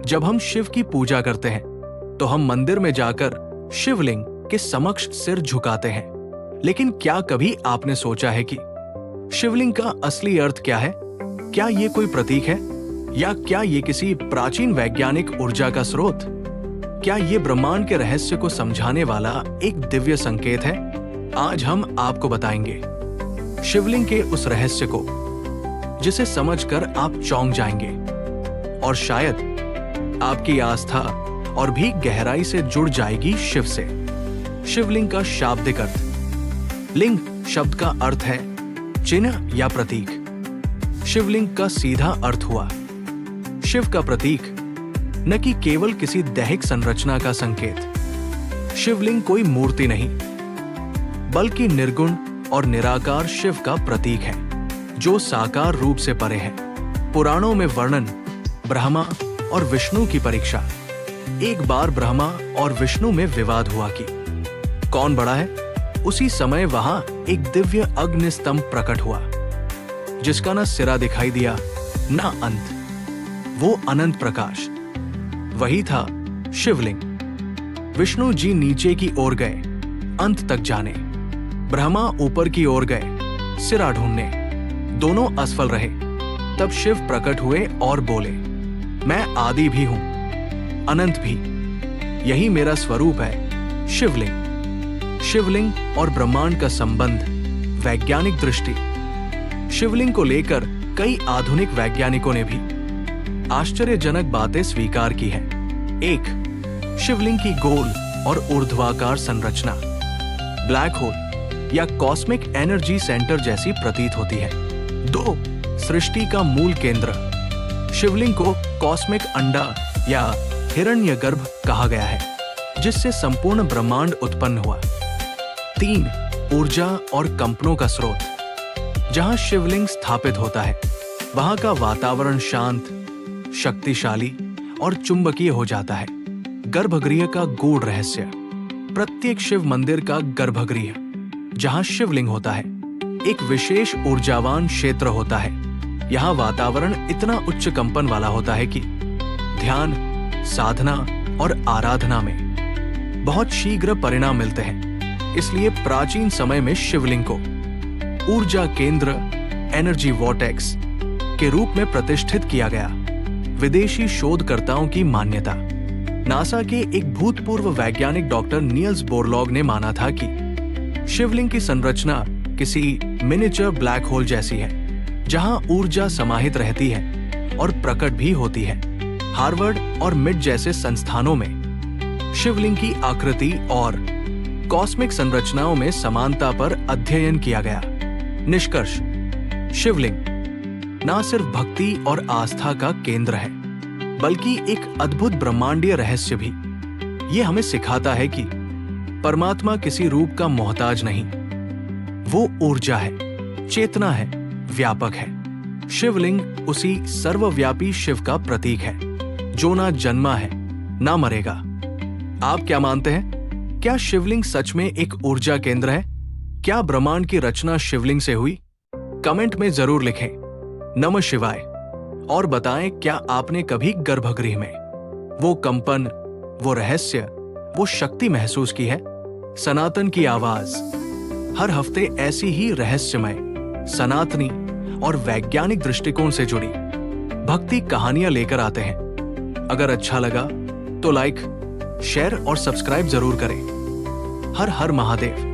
जब हम शिव की पूजा करते हैं तो हम मंदिर में जाकर शिवलिंग के समक्ष सिर झुकाते हैं। लेकिन क्या कभी आपने सोचा है कि शिवलिंग का असली अर्थ क्या है? क्या ये कोई प्रतीक है या क्या ये किसी प्राचीन वैज्ञानिक ऊर्जा का स्रोत? क्या ये ब्रह्मांड के रहस्य को समझाने वाला एक दिव्य संकेत है? आज हम आपको बताएंगे शिवलिंग के उस रहस्य को जिसे समझकर आप चौंक जाएंगे और शायद आपकी आस्था और भी गहराई से जुड़ जाएगी शिव से। शिवलिंग का शाब्दिक अर्थ। लिंग शब्द का अर्थ है चिन्ह या प्रतीक। शिवलिंग का सीधा अर्थ हुआ शिव का प्रतीक, न कि केवल किसी दैहिक संरचना का संकेत। शिवलिंग कोई मूर्ति नहीं बल्कि निर्गुण और निराकार शिव का प्रतीक है जो साकार रूप से परे है। पुराणों में वर्णन ब्रह्मा और विष्णु की परीक्षा। एक बार ब्रह्मा और विष्णु में विवाद हुआ कि कौन बड़ा है। उसी समय वहां एक दिव्य अग्नि स्तंभ प्रकट हुआ जिसका न सिरा दिखाई दिया न अंत। वो अनंत प्रकाश, वही था शिवलिंग। विष्णु जी नीचे की ओर गए अंत तक जाने, ब्रह्मा ऊपर की ओर गए सिरा ढूंढने। दोनों असफल रहे। तब शिव प्रकट हुए और बोले, मैं आदि भी हूं अनंत भी, यही मेरा स्वरूप है शिवलिंग। शिवलिंग और ब्रह्मांड का संबंध। वैज्ञानिक दृष्टि। शिवलिंग को लेकर कई आधुनिक वैज्ञानिकों ने भी आश्चर्यजनक बातें स्वीकार की है। 1. शिवलिंग की गोल और ऊर्ध्वाकार संरचना ब्लैक होल या कॉस्मिक एनर्जी सेंटर जैसी प्रतीत होती है। 2. सृष्टि का मूल केंद्र। शिवलिंग को कॉस्मिक अंडा या हिरण्यगर्भ कहा गया है जिससे संपूर्ण ब्रह्मांड उत्पन्न हुआ। 3. ऊर्जा और कंपनों का स्रोत। जहां शिवलिंग स्थापित होता है वहां का वातावरण शांत, शक्तिशाली और चुंबकीय हो जाता है। गर्भगृह का गूढ़ रहस्य। प्रत्येक शिव मंदिर का गर्भगृह जहां शिवलिंग होता है एक विशेष ऊर्जावान क्षेत्र होता है। यहाँ वातावरण इतना उच्च कंपन वाला होता है कि ध्यान, साधना और आराधना में बहुत शीघ्र परिणाम मिलते हैं। इसलिए प्राचीन समय में शिवलिंग को ऊर्जा केंद्र, एनर्जी वॉर्टेक्स के रूप में प्रतिष्ठित किया गया। विदेशी शोधकर्ताओं की मान्यता। नासा के एक भूतपूर्व वैज्ञानिक डॉक्टर निल्स बोरलॉग ने माना था कि शिवलिंग की संरचना किसी मिनिएचर ब्लैक होल जैसी है जहां ऊर्जा समाहित रहती है और प्रकट भी होती है। हार्वर्ड और मिड जैसे संस्थानों में शिवलिंग की आकृति और कॉस्मिक संरचनाओं में समानता पर अध्ययन किया गया। निष्कर्ष, शिवलिंग न सिर्फ भक्ति और आस्था का केंद्र है बल्कि एक अद्भुत ब्रह्मांडीय रहस्य भी। ये हमें सिखाता है कि परमात्मा किसी रूप का मोहताज नहीं, वो ऊर्जा है, चेतना है, व्यापक है। शिवलिंग उसी सर्वव्यापी शिव का प्रतीक है जो ना जन्मा है ना मरेगा। आप क्या मानते हैं? क्या शिवलिंग सच में एक ऊर्जा केंद्र है? क्या ब्रह्मांड की रचना शिवलिंग से हुई? कमेंट में जरूर लिखें। नमः शिवाय। और बताएं, क्या आपने कभी गर्भगृह में वो कंपन, वो रहस्य, वो शक्ति महसूस की है? सनातन की आवाज हर हफ्ते ऐसी ही रहस्यमय, सनातनी और वैज्ञानिक दृष्टिकोण से जुड़ी भक्ति कहानियां लेकर आते हैं। अगर अच्छा लगा तो लाइक, शेयर और सब्सक्राइब जरूर करें। हर हर महादेव।